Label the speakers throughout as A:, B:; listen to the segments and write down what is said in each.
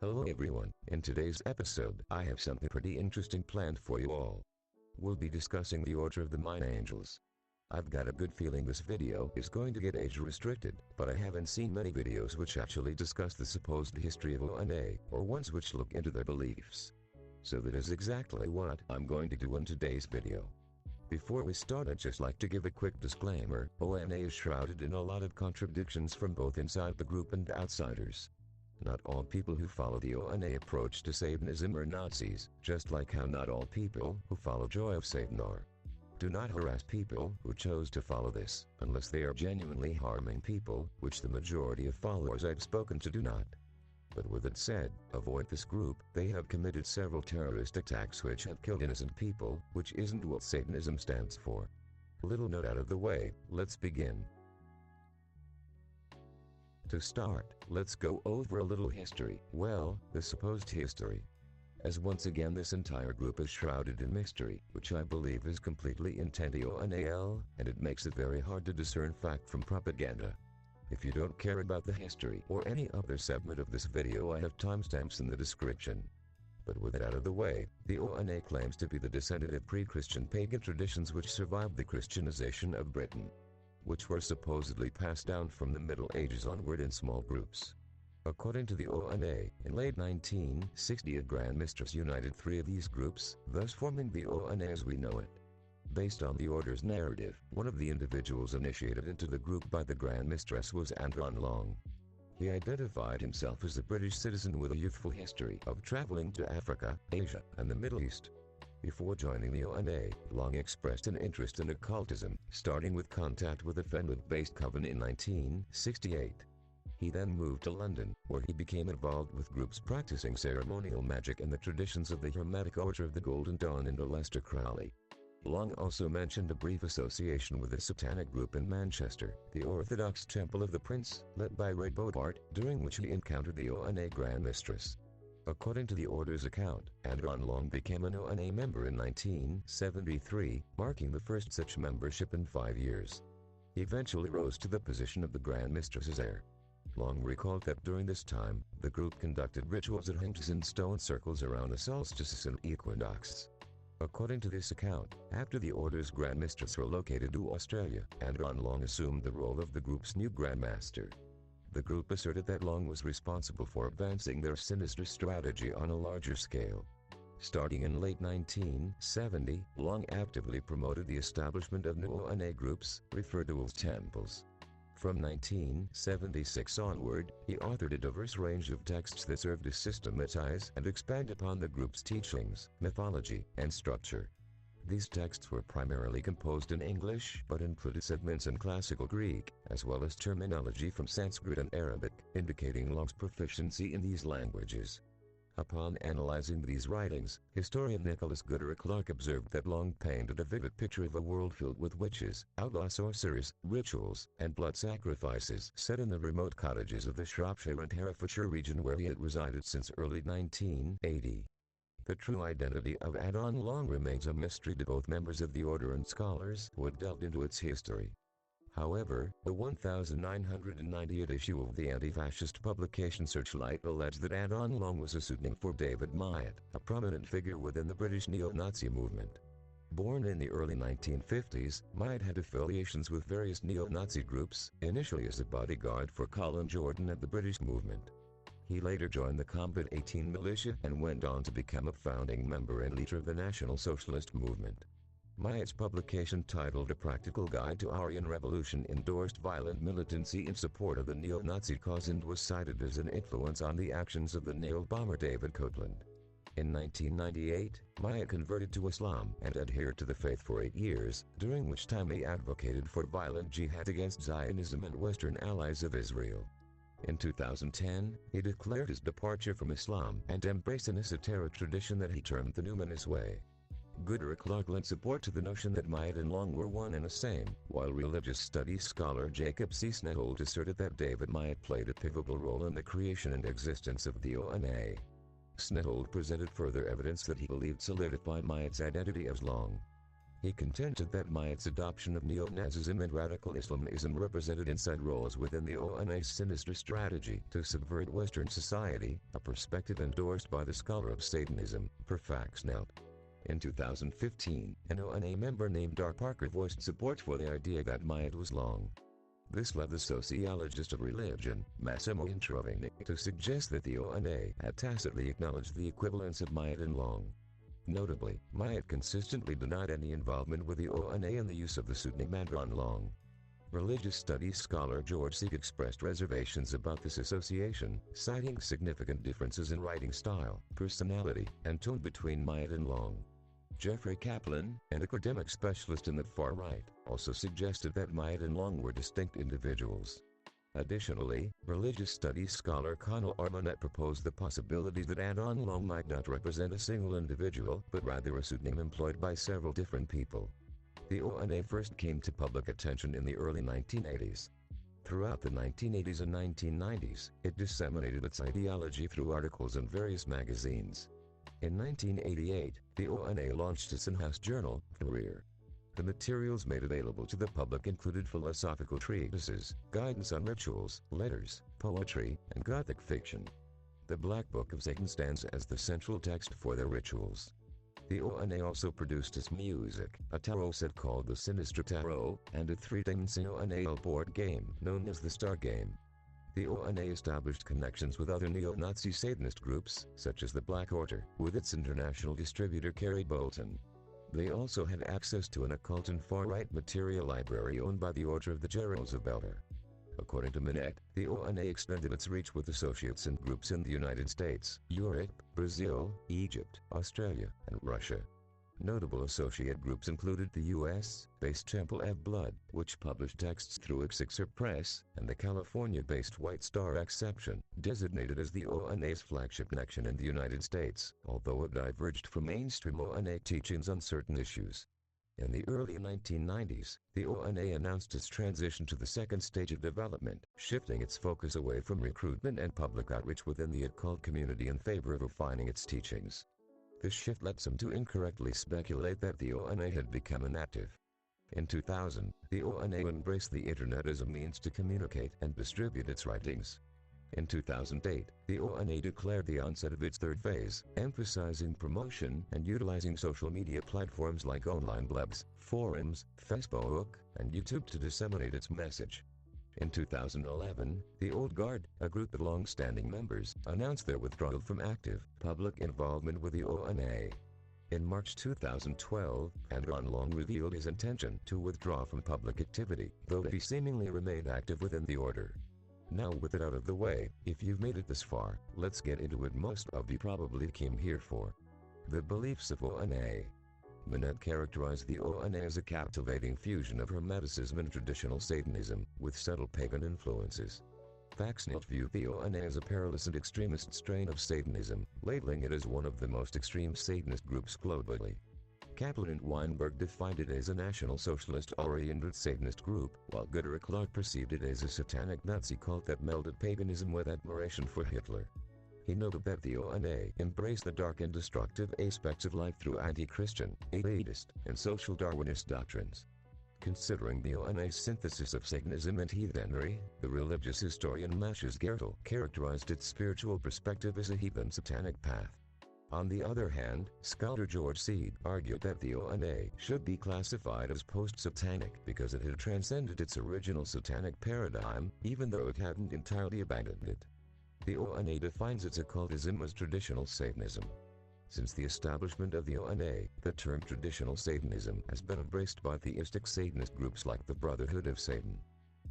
A: Hello everyone, in today's episode I have something pretty interesting planned for you all. We'll be discussing the Order of the Mine Angels. I've got a good feeling this video is going to get age restricted, but I haven't seen many videos which actually discuss the supposed history of ONA, or ones which look into their beliefs. So that is exactly what I'm going to do in today's video. Before we start, I'd just like to give a quick disclaimer. ONA is shrouded in a lot of contradictions from both inside the group and outsiders. Not all people who follow the ONA approach to Satanism are Nazis, just like how not all people who follow Joy of Satan are. Do not harass people who chose to follow this, unless they are genuinely harming people, which the majority of followers I've spoken to do not. But with it said, avoid this group. They have committed several terrorist attacks which have killed innocent people, which isn't what Satanism stands for. Little note out of the way, let's begin. To start, let's go over a little history, well, the supposed history. As once again this entire group is shrouded in mystery, which I believe is completely intentional, and it makes it very hard to discern fact from propaganda. If you don't care about the history or any other segment of this video, I have timestamps in the description. But with it out of the way, the ONA claims to be the descendant of pre-Christian pagan traditions which survived the Christianization of Britain, which were supposedly passed down from the Middle Ages onward in small groups. According to the ONA, in late 1960 a Grand Mistress united three of these groups, thus forming the ONA as we know it. Based on the Order's narrative, one of the individuals initiated into the group by the Grand Mistress was Anton Long. He identified himself as a British citizen with a youthful history of traveling to Africa, Asia, and the Middle East. Before joining the ONA, Long expressed an interest in occultism, starting with contact with a Fenwick-based coven in 1968. He then moved to London, where he became involved with groups practicing ceremonial magic and the traditions of the Hermetic Order of the Golden Dawn in Aleister Crowley. Long also mentioned a brief association with a satanic group in Manchester, the Orthodox Temple of the Prince, led by Ray Bogart, during which he encountered the ONA Grand Mistress. According to the Order's account, Anton Long became an ONA member in 1973, marking the first such membership in 5 years. He eventually rose to the position of the Grand Mistress's heir. Long recalled that during this time, the group conducted rituals at hanged in stone circles around the solstices and equinoxes. According to this account, after the Order's Grand Mistress relocated to Australia, Anton Long assumed the role of the group's new Grand Master. The group asserted that Long was responsible for advancing their sinister strategy on a larger scale. Starting in late 1970, Long actively promoted the establishment of new ONA groups, referred to as temples. From 1976 onward, he authored a diverse range of texts that served to systematize and expand upon the group's teachings, mythology, and structure. These texts were primarily composed in English, but included segments in classical Greek, as well as terminology from Sanskrit and Arabic, indicating Long's proficiency in these languages. Upon analyzing these writings, historian Nicholas Goodere Clark observed that Long painted a vivid picture of a world filled with witches, outlaw sorcerers, rituals, and blood sacrifices set in the remote cottages of the Shropshire and Herefordshire region where he had resided since early 1980. The true identity of Anton Long remains a mystery to both members of the Order and scholars who have delved into its history. However, the 1998 issue of the anti-fascist publication Searchlight alleged that Anton Long was a pseudonym for David Myatt, a prominent figure within the British neo-Nazi movement. Born in the early 1950s, Myatt had affiliations with various neo-Nazi groups, initially as a bodyguard for Colin Jordan and the British movement. He later joined the Combat 18 militia and went on to become a founding member and leader of the National Socialist movement. Myatt's publication titled A Practical Guide to Aryan Revolution endorsed violent militancy in support of the neo-Nazi cause and was cited as an influence on the actions of the nail bomber David Copeland. In 1998, Myatt converted to Islam and adhered to the faith for 8 years, during which time he advocated for violent jihad against Zionism and Western allies of Israel. In 2010, he declared his departure from Islam and embraced an esoteric tradition that he termed the Numinous Way. Goodere Clark lent support to the notion that Myatt and Long were one and the same, while religious studies scholar Jacob C. Snethold asserted that David Myatt played a pivotal role in the creation and existence of the ONA. Snethold presented further evidence that he believed solidified Myatt's identity as Long. He contended that Mayat's adoption of neo-Nazism and radical Islamism represented inside roles within the ONA's sinister strategy to subvert Western society, a perspective endorsed by the scholar of Satanism, Prefactsnelt. In 2015, an ONA member named R. Parker voiced support for the idea that Mayat was long. This led the sociologist of religion, Massimo Introvini, to suggest that the ONA had tacitly acknowledged the equivalence of Mayat and long. Notably, Mayat consistently denied any involvement with the ONA in the use of the pseudonym Anton Long. Religious studies scholar George Seek expressed reservations about this association, citing significant differences in writing style, personality, and tone between Mayat and Long. Jeffrey Kaplan, an academic specialist in the far right, also suggested that Mayat and Long were distinct individuals. Additionally, religious studies scholar Connell Armonette proposed the possibility that Anton Long might not represent a single individual, but rather a pseudonym employed by several different people. The ONA first came to public attention in the early 1980s. Throughout the 1980s and 1990s, it disseminated its ideology through articles in various magazines. In 1988, the ONA launched its in-house journal, Career. The materials made available to the public included philosophical treatises, guidance on rituals, letters, poetry, and Gothic fiction. The Black Book of Satan stands as the central text for their rituals. The ONA also produced its music, a tarot set called the Sinister Tarot, and a three-dimensional ONA board game known as the Star Game. The ONA established connections with other neo-Nazi Satanist groups, such as the Black Order, with its international distributor Kerry Bolton. They also had access to an occult and far-right material library owned by the Order of the Generals of Belter. According to Minette, the ONA extended its reach with associates and groups in the United States, Europe, Brazil, Egypt, Australia, and Russia. Notable associate groups included the US-based Temple of Blood, which published texts through Exixer Press, and the California-based White Star Exception, designated as the ONA's flagship connection in the United States, although it diverged from mainstream ONA teachings on certain issues. In the early 1990s, the ONA announced its transition to the second stage of development, shifting its focus away from recruitment and public outreach within the occult community in favor of refining its teachings. This shift led some to incorrectly speculate that the ONA had become inactive. In 2000, the ONA embraced the internet as a means to communicate and distribute its writings. In 2008, the ONA declared the onset of its third phase, emphasizing promotion and utilizing social media platforms like online blogs, forums, Facebook, and YouTube to disseminate its message. In 2011, the Old Guard, a group of long-standing members, announced their withdrawal from active, public involvement with the ONA. In March 2012, Anton Long revealed his intention to withdraw from public activity, though he seemingly remained active within the order. Now with it out of the way, if you've made it this far, let's get into what most of you probably came here for. The beliefs of ONA. Minette characterized the ONA as a captivating fusion of Hermeticism and traditional Satanism, with subtle pagan influences. Faxnelt viewed the ONA as a perilous and extremist strain of Satanism, labeling it as one of the most extreme Satanist groups globally. Kaplan and Weinberg defined it as a National Socialist-oriented Satanist group, while Gooderick Clark perceived it as a satanic Nazi cult that melded paganism with admiration for Hitler. He noted that the ONA embraced the dark and destructive aspects of life through anti-Christian, elitist, and social Darwinist doctrines. Considering the ONA's synthesis of Satanism and heathenry, the religious historian Mashes Gertel characterized its spiritual perspective as a heathen satanic path. On the other hand, scholar George Seed argued that the ONA should be classified as post-satanic because it had transcended its original satanic paradigm, even though it hadn't entirely abandoned it. The ONA defines its occultism as traditional Satanism. Since the establishment of the ONA, the term traditional Satanism has been embraced by theistic Satanist groups like the Brotherhood of Satan.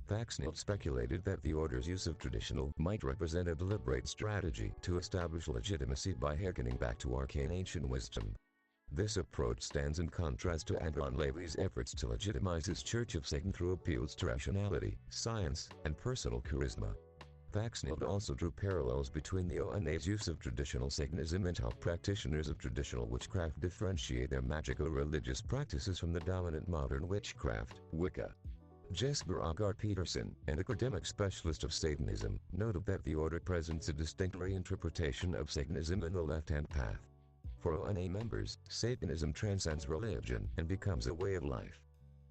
A: Faxnelt speculated that the order's use of traditional might represent a deliberate strategy to establish legitimacy by hearkening back to arcane ancient wisdom. This approach stands in contrast to Anton Lavey's efforts to legitimize his Church of Satan through appeals to rationality, science, and personal charisma. Faxnelt also drew parallels between the ONA's use of traditional Satanism and how practitioners of traditional witchcraft differentiate their magical religious practices from the dominant modern witchcraft, Wicca. Jesper Aagaard Peterson, an academic specialist of Satanism, noted that the order presents a distinct reinterpretation of Satanism in the left-hand path. For ONA members, Satanism transcends religion and becomes a way of life.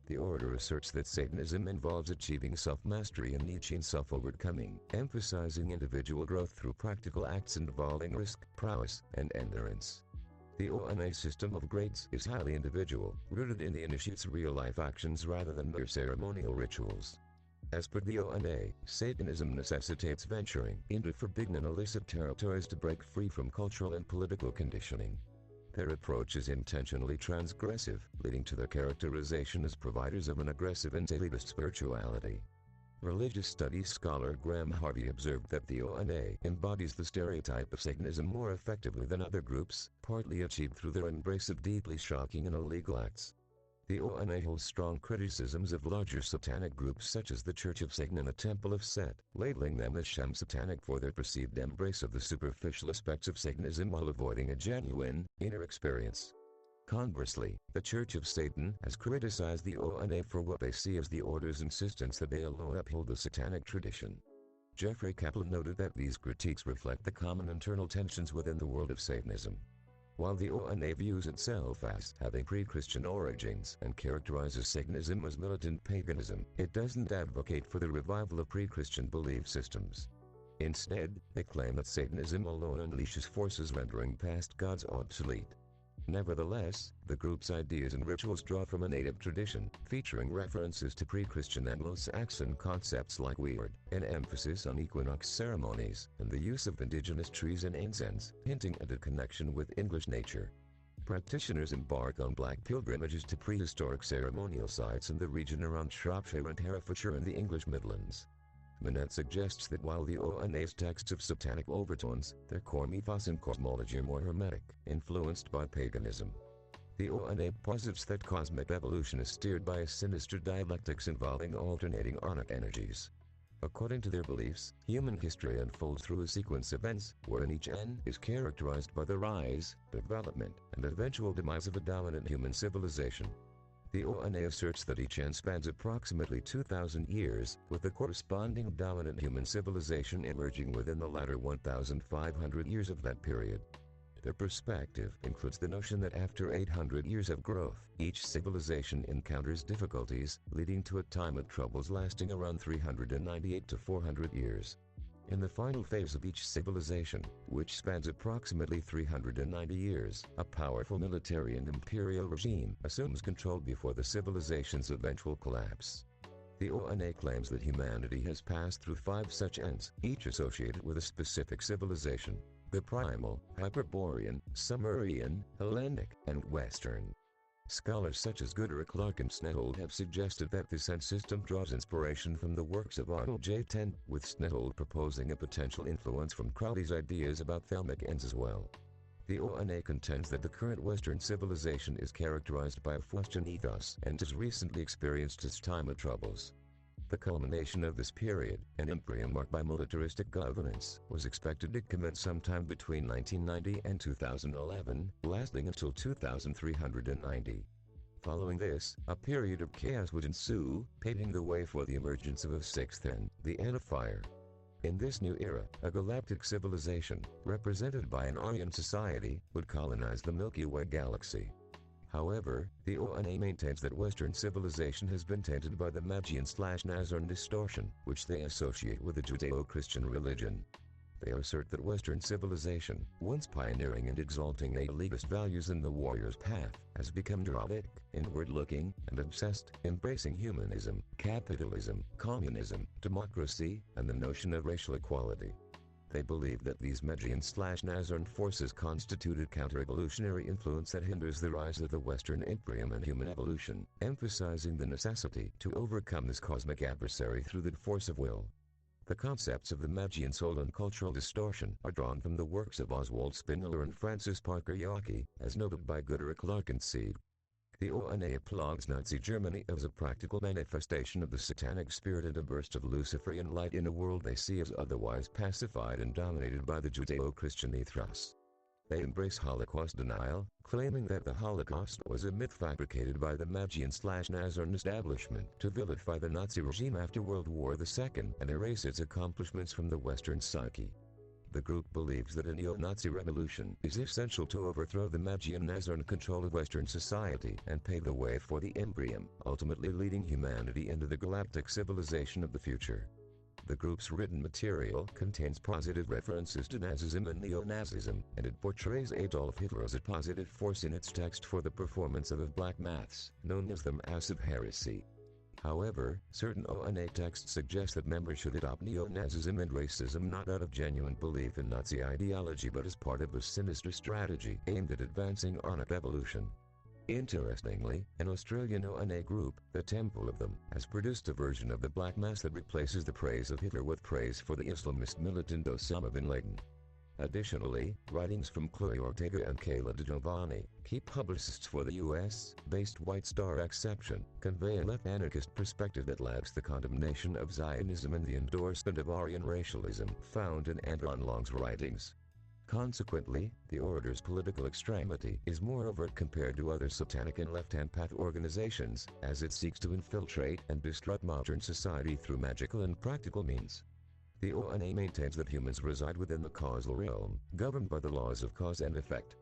A: The order asserts that Satanism involves achieving self-mastery and Nietzschean self-overcoming, emphasizing individual growth through practical acts involving risk, prowess, and endurance. The ONA system of grades is highly individual, rooted in the initiate's real-life actions rather than mere ceremonial rituals. As per the ONA, Satanism necessitates venturing into forbidden and illicit territories to break free from cultural and political conditioning. Their approach is intentionally transgressive, leading to their characterization as providers of an aggressive and elitist spirituality. Religious studies scholar Graham Harvey observed that the ONA embodies the stereotype of Satanism more effectively than other groups, partly achieved through their embrace of deeply shocking and illegal acts. The ONA holds strong criticisms of larger satanic groups such as the Church of Satan and the Temple of Set, labeling them as sham satanic for their perceived embrace of the superficial aspects of Satanism while avoiding a genuine, inner experience. Conversely, the Church of Satan has criticized the ONA for what they see as the order's insistence that they alone uphold the satanic tradition. Jeffrey Kaplan noted that these critiques reflect the common internal tensions within the world of Satanism. While the ONA views itself as having pre-Christian origins and characterizes Satanism as militant paganism, it doesn't advocate for the revival of pre-Christian belief systems. Instead, they claim that Satanism alone unleashes forces rendering past gods obsolete. Nevertheless, the group's ideas and rituals draw from a native tradition, featuring references to pre-Christian Anglo-Saxon concepts like weird, an emphasis on equinox ceremonies, and the use of indigenous trees and incense, hinting at a connection with English nature. Practitioners embark on black pilgrimages to prehistoric ceremonial sites in the region around Shropshire and Herefordshire in the English Midlands. Manette suggests that while the ONA's texts of satanic overtones, their core mythos and cosmology are more hermetic, influenced by paganism. The ONA posits that cosmic evolution is steered by a sinister dialectics involving alternating onic energies. According to their beliefs, human history unfolds through a sequence of events, wherein each N is characterized by the rise, development, and eventual demise of a dominant human civilization. The ONA asserts that each N spans approximately 2,000 years, with the corresponding dominant human civilization emerging within the latter 1,500 years of that period. Their perspective includes the notion that after 800 years of growth, each civilization encounters difficulties, leading to a time of troubles lasting around 398 to 400 years. In the final phase of each civilization, which spans approximately 390 years, a powerful military and imperial regime assumes control before the civilization's eventual collapse. The ONA claims that humanity has passed through 5 such ends, each associated with a specific civilization: the primal, Hyperborean, Sumerian, Hellenic, and Western. Scholars such as Goodere, Clark, and Snethold have suggested that this end system draws inspiration from the works of Arnold J. Tent, with Snethold proposing a potential influence from Crowley's ideas about thelmic ends as well. The ONA contends that the current Western civilization is characterized by a Faustian ethos and has recently experienced its time of troubles. The culmination of this period, an imperium marked by militaristic governance, was expected to commence sometime between 1990 and 2011, lasting until 2390. Following this, a period of chaos would ensue, paving the way for the emergence of a 6th N, the N of Fire. In this new era, a galactic civilization, represented by an Aryan society, would colonize the Milky Way galaxy. However, the ONA maintains that Western civilization has been tainted by the Magian/Nazarene distortion, which they associate with the Judeo-Christian religion. They assert that Western civilization, once pioneering and exalting elitist values in the warrior's path, has become neurotic, inward-looking, and obsessed, embracing humanism, capitalism, communism, democracy, and the notion of racial equality. They believe that these Magian/Nazarene forces constitute a counter-evolutionary influence that hinders the rise of the Western imperium and human evolution, emphasizing the necessity to overcome this cosmic adversary through the force of will. The concepts of the Magian soul and cultural distortion are drawn from the works of Oswald Spindler and Francis Parker Yockey, as noted by Goodere, Clark, and Sieg. The ONA applauds Nazi Germany as a practical manifestation of the satanic spirit and a burst of Luciferian light in a world they see as otherwise pacified and dominated by the Judeo-Christian ethos. They embrace Holocaust denial, claiming that the Holocaust was a myth fabricated by the Magian/Nazarene establishment to vilify the Nazi regime after World War II and erase its accomplishments from the Western psyche. The group believes that a neo-Nazi revolution is essential to overthrow the Magian Nazarene control of Western society and pave the way for the Embrium, ultimately leading humanity into the galactic civilization of the future. The group's written material contains positive references to Nazism and neo-Nazism, and it portrays Adolf Hitler as a positive force in its text for the performance of black maths, known as the Massive Heresy. However, certain ONA texts suggest that members should adopt neo-Nazism and racism not out of genuine belief in Nazi ideology but as part of a sinister strategy aimed at advancing Onic evolution. Interestingly, an Australian ONA group, the Temple of Them, has produced a version of the Black Mass that replaces the praise of Hitler with praise for the Islamist militant Osama bin Laden. Additionally, writings from Chloe Ortega and Kayla DeGiovanni, key publicists for the US-based White Star Exception, convey a left anarchist perspective that lacks the condemnation of Zionism and the endorsement of Aryan racialism found in Anton Long's writings. Consequently, the order's political extremity is more overt compared to other satanic and left-hand path organizations, as it seeks to infiltrate and disrupt modern society through magical and practical means. The ONA maintains that humans reside within the causal realm, governed by the laws of cause and effect.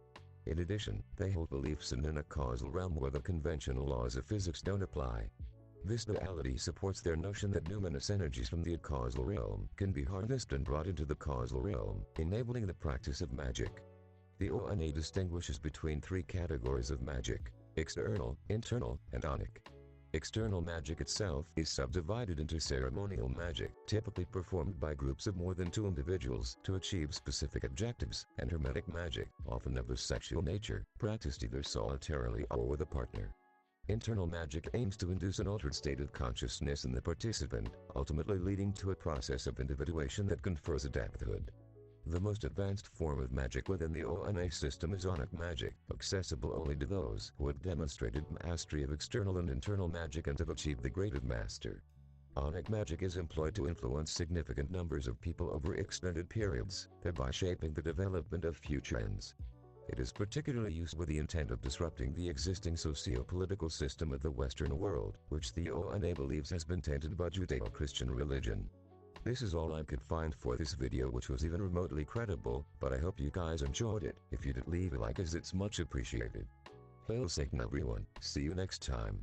A: In addition, they hold beliefs in a causal realm where the conventional laws of physics don't apply. This duality supports their notion that numinous energies from the causal realm can be harnessed and brought into the causal realm, enabling the practice of magic. The ONA distinguishes between three categories of magic: external, internal, and onic. External magic itself is subdivided into ceremonial magic, typically performed by groups of more than 2 individuals to achieve specific objectives, and hermetic magic, often of a sexual nature, practiced either solitarily or with a partner. Internal magic aims to induce an altered state of consciousness in the participant, ultimately leading to a process of individuation that confers adepthood. The most advanced form of magic within the ONA system is onic magic, accessible only to those who have demonstrated mastery of external and internal magic and have achieved the grade of master. Onic magic is employed to influence significant numbers of people over extended periods, thereby shaping the development of future ends. It is particularly used with the intent of disrupting the existing socio-political system of the Western world, which the ONA believes has been tainted by Judeo-Christian religion. This is all I could find for this video, which was even remotely credible, but I hope you guys enjoyed it. If you did, leave a like as it's much appreciated. Hail Satan everyone, see you next time.